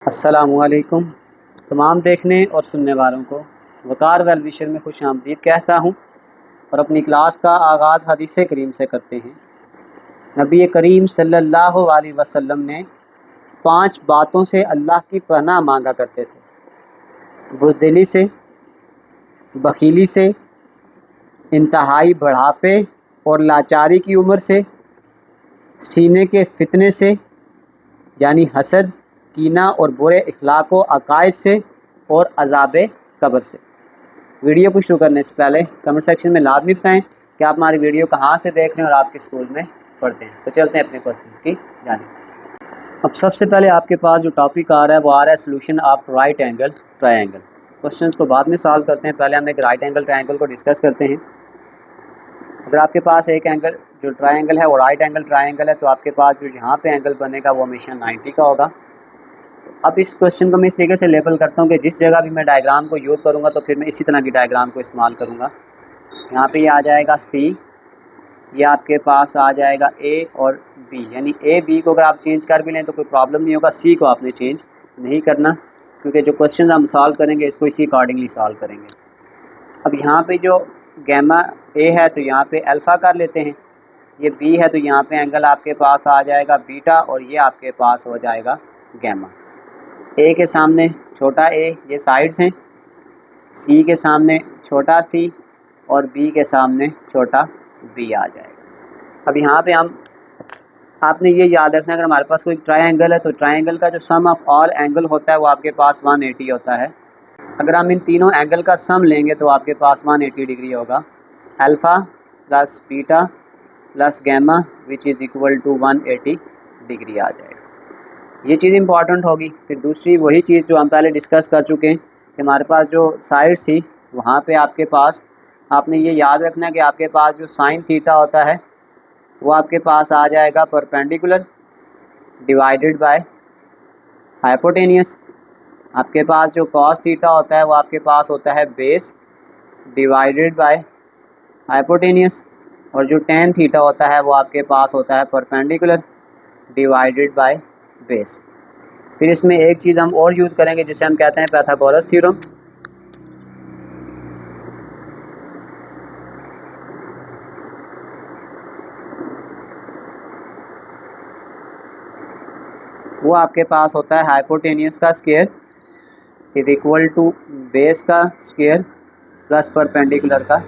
अस्सलामुअलैकुम तमाम देखने और सुनने वालों को वकार वेल विशर में खुश आमदीद कहता हूँ और अपनी क्लास का आगाज़ हदीस करीम से करते हैं। नबी करीम सल्लल्लाहु अलैहि वसल्लम ने 5 बातों से अल्लाह की पनाह मांगा करते थे। बुज़दिली से, बखीली से, इंतहाई बढ़ापे और लाचारी की उम्र से, सीने के फितने से यानी हसद, कीना और बुरे इखलाक व अकायद से और अज़ाब कब्र से। वीडियो को शुरू करने से पहले कमेंट सेक्शन में लाजमी बताएं कि आप हमारी वीडियो कहाँ से देख रहे हैं और आपके स्कूल में पढ़ते हैं। तो चलते हैं अपने क्वेश्चंस की जानिब। अब सबसे पहले आपके पास जो टॉपिक आ रहा है वो आ रहा है solution of right angle triangle. Questions को बाद में सॉल्व करते हैं, पहले हम एक राइट एंगल ट्रायंगल को डिस्कस करते हैं। अगर आपके पास एक एंगल जो ट्रायंगल है वो राइट एंगल ट्रायंगल है तो आपके पास जो यहाँ पे एंगल बनेगा वो हमेशा 90 का होगा। अब इस क्वेश्चन को मैं इस तरीके से लेबल करता हूँ कि जिस जगह भी मैं डायग्राम को यूज़ करूँगा तो फिर मैं इसी तरह की डायग्राम को इस्तेमाल करूँगा। यहाँ पे ये आ जाएगा सी, ये आपके पास आ जाएगा ए और बी, यानी ए बी को अगर आप चेंज कर भी लें तो कोई प्रॉब्लम नहीं होगा। सी को आपने चेंज नहीं करना क्योंकि जो क्वेश्चन हम सॉल्व करेंगे इसको इसी अकॉर्डिंगली सॉल्व करेंगे। अब यहाँ पे जो गैमा ए है तो यहाँ पे अल्फ़ा कर लेते हैं, ये बी है तो यहाँ पे एंगल आपके पास आ जाएगा बीटा और ये आपके पास हो जाएगा गैमा। ए के सामने छोटा ए ये साइड्स हैं, सी के सामने छोटा सी और बी के सामने छोटा बी आ जाएगा। अब यहाँ पे हम आपने ये याद रखना अगर हमारे पास कोई ट्रायंगल है तो ट्रायंगल का जो सम ऑफ ऑल एंगल होता है वो आपके पास 180 होता है। अगर हम इन तीनों एंगल का सम लेंगे तो आपके पास 180 डिग्री होगा। Alpha plus beta plus gamma which is equal to 180 degree आ जाएगा। ये चीज़ इंपॉर्टेंट होगी। फिर दूसरी वही चीज़ जो हम पहले डिस्कस कर चुके हैं कि हमारे पास जो साइड्स थी वहाँ पे आपके पास आपने ये याद रखना है कि आपके पास जो साइन थीटा होता है वो आपके पास आ जाएगा परपेंडिकुलर डिवाइडेड बाय हाइपोटेनियस। आपके पास जो कॉस थीटा होता है वो आपके पास होता है बेस डिवाइडेड बाय हाइपोटेनियस और जो टेन थीटा होता है वो आपके पास होता है परपेंडिकुलर डिवाइडेड बाय बेस। फिर इसमें एक चीज़ हम और यूज़ करेंगे जिसे हम कहते हैं पाइथागोरस थ्योरम। वो आपके पास होता है हाइपोटेनियस का square is equal to base का स्क्वायर प्लस परपेंडिकुलर का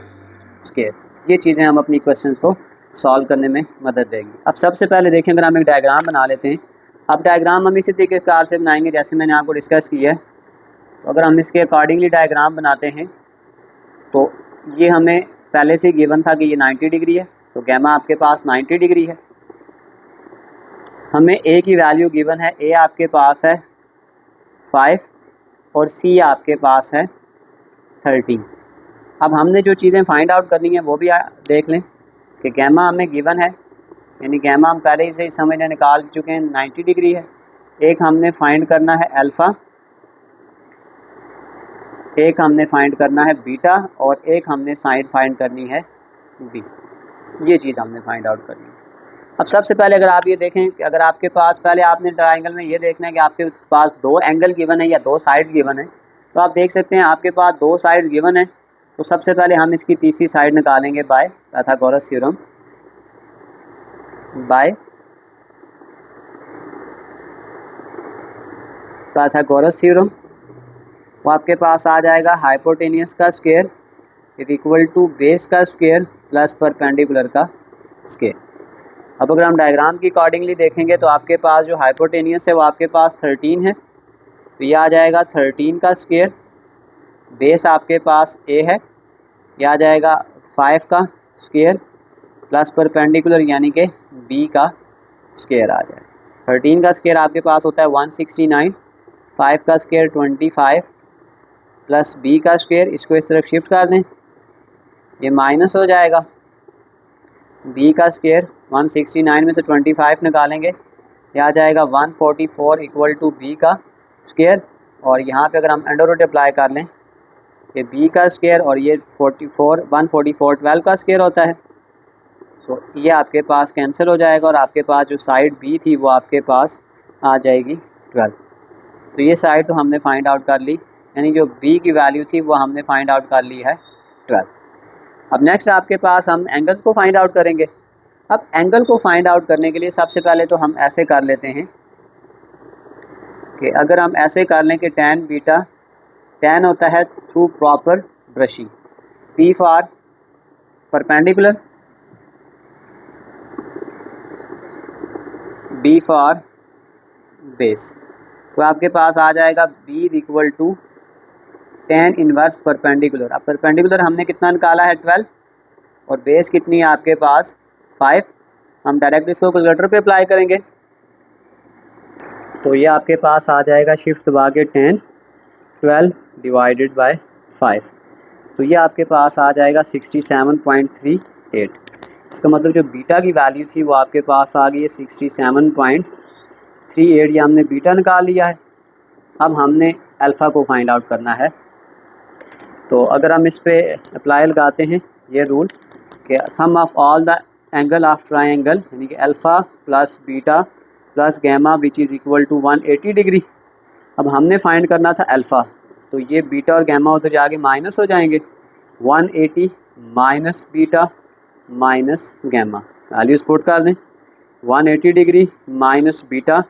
स्क्वायर। ये चीज़ें हम अपनी क्वेश्चंस को सॉल्व करने में मदद देंगी। अब सबसे पहले देखें अगर हम एक डायग्राम बना लेते हैं। अब डायग्राम हम इसी तरीके कार से बनाएंगे जैसे मैंने आपको डिस्कस किया है। तो अगर हम इसके अकॉर्डिंगली डायग्राम बनाते हैं तो ये हमें पहले से गिवन था कि ये 90 डिग्री है तो गैमा आपके पास 90 डिग्री है। हमें ए की वैल्यू गिवन है, ए आपके पास है 5 और सी आपके पास है 13। अब हमने जो चीज़ें फाइंड आउट करनी है वो भी देख लें कि गैमा हमें गिवन है, यानी गैमा हम पहले ही से समझने निकाल चुके हैं 90 डिग्री है। एक हमने फाइंड करना है अल्फ़ा, एक हमने फाइंड करना है बीटा और एक हमने साइड फाइंड करनी है बी। ये चीज़ हमने फाइंड आउट करनी है। अब सबसे पहले अगर आप ये देखें कि अगर आपके पास पहले आपने ट्रायंगल में ये देखना है कि आपके पास 2 एंगल गिवन है या 2 साइड्स गिवन है। तो आप देख सकते हैं आपके पास 2 साइड्स गिवन है तो सबसे पहले हम इसकी तीसरी साइड निकालेंगे by Pythagoras theorem. By Pythagoras theorem वो आपके पास आ जाएगा हाइपोटेनियस का square is equal to base का स्क्वायर प्लस परपेंडिकुलर का स्क्वायर। अब अगर हम डायग्राम की अकॉर्डिंगली देखेंगे तो आपके पास जो हाइपोटेनियस है वो आपके पास 13 है तो ये आ जाएगा 13 का स्क्वायर। बेस आपके पास ए है, यह आ जाएगा 5 का स्क्वायर प्लस परपेंडिकुलर यानी कि बी का स्क्वायर आ जाएगा। 13 का स्क्वायर आपके पास होता है 169, 5 का स्क्वायर 25 प्लस बी का स्क्वायर, इसको इस तरफ शिफ्ट कर दें ये माइनस हो जाएगा। बी का स्क्वायर 169 में से 25 निकालेंगे यह आ जाएगा 144 इक्वल टू बी का स्क्वायर और यहाँ पे अगर हम अंडर रूट अप्लाई कर लें कि बी का स्क्वायर और ये 144 12 का स्क्वायर होता है तो ये आपके पास कैंसिल हो जाएगा और आपके पास जो साइड बी थी वो आपके पास आ जाएगी 12। तो ये साइड तो हमने फाइंड आउट कर ली, यानी जो b की वैल्यू थी वो हमने फाइंड आउट कर ली है 12। अब नेक्स्ट आपके पास हम एंगल्स को फाइंड आउट करेंगे। अब एंगल को फाइंड आउट करने के लिए सबसे पहले तो हम ऐसे कर लेते हैं कि अगर हम ऐसे कर लें कि tan बीटा, tan होता है through proper brushing, p for perpendicular, b for base. तो आपके पास आ जाएगा b is equal to tan inverse perpendicular. अब परपेंडिकुलर हमने कितना निकाला है 12 और बेस कितनी है आपके पास 5। हम डायरेक्ट इसको कैलकुलेटर पे अप्लाई करेंगे तो ये आपके पास आ जाएगा शिफ्ट दबा के 10 12 डिवाइडेड बाय 5, तो ये आपके पास आ जाएगा 67.38। इसका मतलब जो बीटा की वैल्यू थी वो आपके पास आ गई है 67.38। ये हमने बीटा निकाल लिया है। अब हमने अल्फ़ा को फाइंड आउट करना है। तो अगर हम इस पे अप्लाई लगाते हैं ये रूल कि sum of all the angle of triangle, यानी कि alpha plus beta plus gamma which is equal to 180 degree. अब हमने फाइंड करना था अल्फ़ा, तो ये बीटा और गैमा उधर जाके माइनस हो जाएंगे, 180 minus beta minus gamma, values put कर दें, 180 डिग्री माइनस बीटा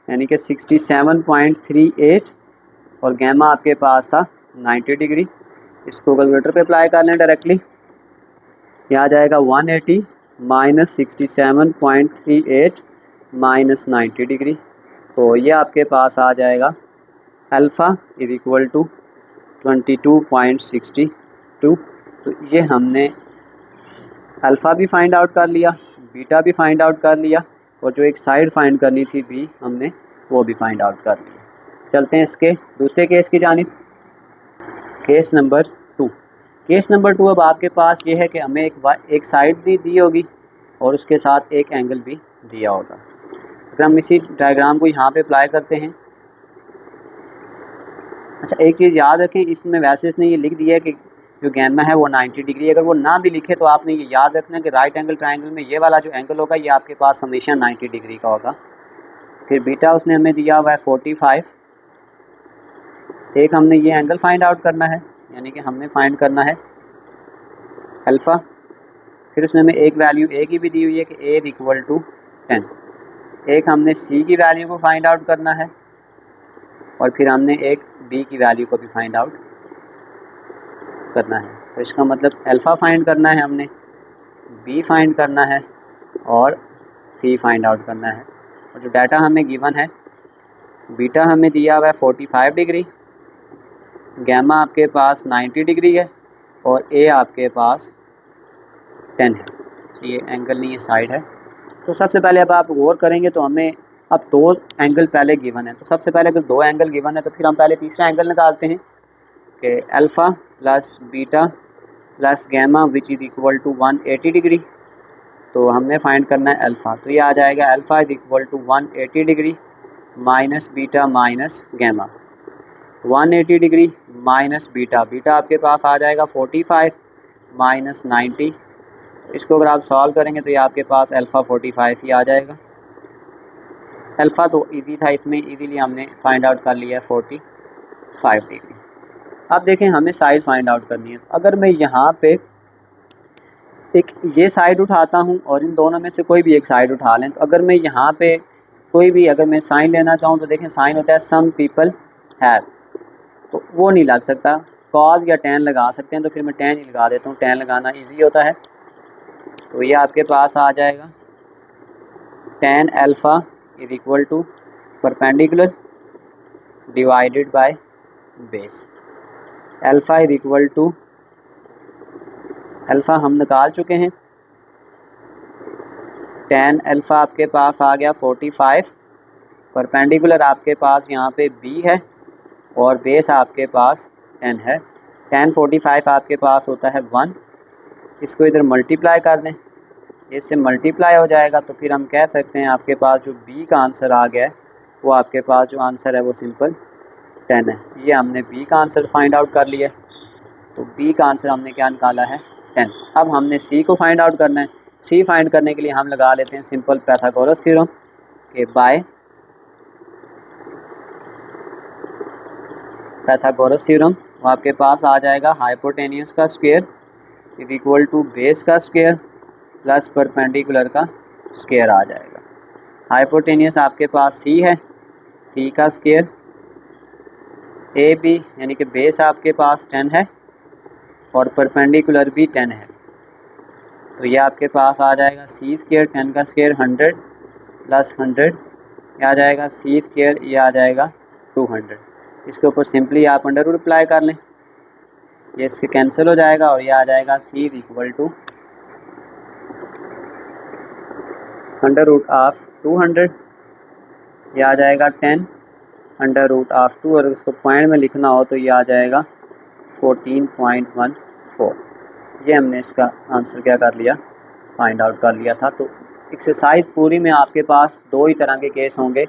यानी कि 67.38 और गैमा आपके पास था 90 डिग्री। इसको कैलकुलेटर पे अप्लाई कर लें डायरेक्टली, यह आ जाएगा 180 माइनस 67.38 माइनस 90 डिग्री। तो ये आपके पास आ जाएगा अल्फ़ा इज इक्वल टू 22.62। तो ये हमने अल्फ़ा भी फाइंड आउट कर लिया, बीटा भी फाइंड आउट कर लिया और जो एक साइड फाइंड करनी थी बी हमने वो भी फाइंड आउट कर लिया। चलते हैं इसके दूसरे केस की जानिब, केस नंबर 2। केस नंबर 2 अब आपके पास ये है कि हमें एक साइड भी दी होगी और उसके साथ एक एंगल भी दिया होगा। अगर हम इसी डायग्राम को यहाँ पे अप्लाई करते हैं, अच्छा एक चीज़ याद रखें, इसमें वैसे इसने ये लिख दिया है कि जो गैमा है वो 90 डिग्री। अगर वो ना भी लिखे तो आपने ये याद रखना कि राइट एंगल ट्रायंगल में ये वाला जो एंगल होगा ये आपके पास हमेशा 90 डिग्री का होगा। फिर बीटा उसने हमें दिया हुआ है 45। एक हमने ये एंगल फाइंड आउट करना है, यानी कि हमने फाइंड करना है अल्फ़ा। फिर उसने हमें एक वैल्यू ए की भी दी हुई है कि ए इक्वल टू 10। एक हमने सी की वैल्यू को फाइंड आउट करना है और फिर हमने एक बी की वैल्यू को भी फाइंड आउट करना है। तो इसका मतलब अल्फ़ा फाइंड करना है हमने, बी फाइंड करना है और सी फाइंड आउट करना है। और जो डाटा हमें गिवन है, बीटा हमें दिया हुआ है 45 डिग्री, गैमा आपके पास 90 डिग्री है और ए आपके पास 10 है। तो ये एंगल नहीं, ये साइड है। तो सबसे पहले अब आप गौर करेंगे तो हमें अब 2 एंगल पहले गिवन है। तो सबसे पहले अगर 2 एंगल गिवन है तो फिर हम पहले तीसरा एंगल निकालते हैं कि alpha plus beta plus gamma which is equal to 180 degree. तो हमने फाइंड करना है अल्फ़ा, तो ये आ जाएगा alpha is equal to 180 degree minus beta minus gamma. 180 degree minus beta, beta आपके पास आ जाएगा 45 माइनस 90। इसको अगर आप सॉल्व करेंगे तो ये आपके पास अल्फ़ा 45 ही आ जाएगा। अल्फ़ा तो इजी था, इसमें इजीली हमने फाइंड आउट कर लिया है 45 डिग्री। अब देखें हमें साइड फाइंड आउट करनी है। अगर मैं यहाँ पे एक ये साइड उठाता हूँ और इन दोनों में से कोई भी एक साइड उठा लें, तो अगर मैं यहाँ पे कोई भी अगर मैं साइन लेना चाहूँ तो देखें साइन होता है सम पीपल हैव, तो वो नहीं लग सकता। कॉज या टैन लगा सकते हैं, तो फिर मैं टैन ही लगा देता हूँ, टैन लगाना इजी होता है। तो ये आपके पास आ जाएगा tan alpha is equal to perpendicular divided by base. Alpha is equal to, alpha हम निकाल चुके हैं, टैन अल्फ़ा आपके पास आ गया 45, परपेंडिकुलर आपके पास यहाँ पे b है और बेस आपके पास 10 है। टैन 45 आपके पास होता है 1। इसको इधर मल्टीप्लाई कर दें, इससे मल्टीप्लाई हो जाएगा तो फिर हम कह सकते हैं आपके पास जो b का आंसर आ गया है वो आपके पास जो आंसर है वो सिंपल 10 है। ये हमने b का आंसर फाइंड आउट कर लिया है। तो b का आंसर हमने क्या निकाला है 10। अब हमने c को फाइंड आउट करना है। c फाइंड करने के लिए हम लगा लेते हैं सिंपल पाइथागोरस थ्योरम के बाय पाइथागोरस थ्योरम, वो आपके पास आ जाएगा हाइपोटेन्यूस का square is equal to base का स्क्वायर प्लस परपेंडिकुलर का स्क्वायर आ जाएगा। हाइपोटेन्यूस आपके पास सी है, सी का स्क्वायर, ए बी यानी कि बेस आपके पास 10 है और परपेंडिकुलर भी 10 है, तो ये आपके पास आ जाएगा सी स्क्वायर 10 का स्क्वायर 100 प्लस 100, ये आ जाएगा सी स्क्वायर, ये आ जाएगा 200। इसके ऊपर सिंपली आप अंडर रूट अप्लाई कर लें, ये इसके कैंसिल हो जाएगा और ये आ जाएगा C equal to under root of 200, ये आ जाएगा 10 अंडर रूट ऑफ 2, और इसको पॉइंट में लिखना हो तो ये आ जाएगा 14.14। ये हमने इसका आंसर क्या कर लिया, फाइंड आउट कर लिया था। तो एक्सरसाइज पूरी में आपके पास दो ही तरह के केस होंगे,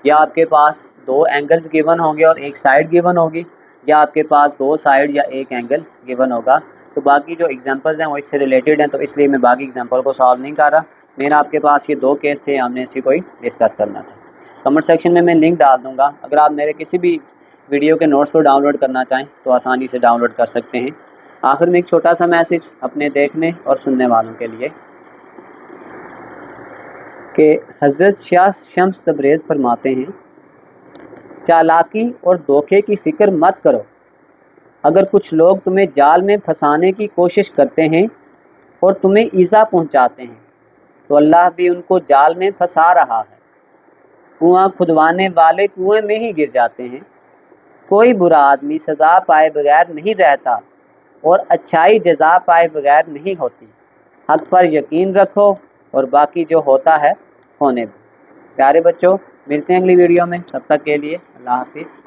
या आपके पास दो एंगल्स गिवन होंगे और एक साइड गिवन होगी, या आपके पास दो साइड या एक एंगल गिवन होगा। तो बाकी जो एग्जांपल्स हैं वो इससे रिलेटेड हैं, तो इसलिए मैं बाकी एग्जांपल को सॉल्व नहीं कर रहा। मेरा आपके पास ये दो केस थे, हमने इसी को ही डिस्कस करना था। कमेंट सेक्शन में मैं लिंक डाल दूँगा, अगर आप मेरे किसी भी वीडियो के नोट्स को डाउनलोड करना चाहें तो आसानी से डाउनलोड कर सकते हैं। आखिर में एक छोटा सा मैसेज अपने देखने और सुनने वालों के लिए कि हज़रत शाह शम्स तबरेज़ फरमाते हैं, चालाकी और धोखे की फ़िक्र मत करो। अगर कुछ लोग तुम्हें जाल में फंसाने की कोशिश करते हैं और तुम्हें ईज़ा पहुंचाते हैं तो अल्लाह भी उनको जाल में फंसा रहा है। कुआं खुदवाने वाले कुएं में ही गिर जाते हैं। कोई बुरा आदमी सज़ा पाए बगैर नहीं रहता और अच्छाई जज़ा पाए बगैर नहीं होती। हक़ पर यकीन रखो और बाकी जो होता है होने दो। प्यारे बच्चों, मिलते हैं अगली वीडियो में, तब तक के लिए अल्लाह हाफिज़।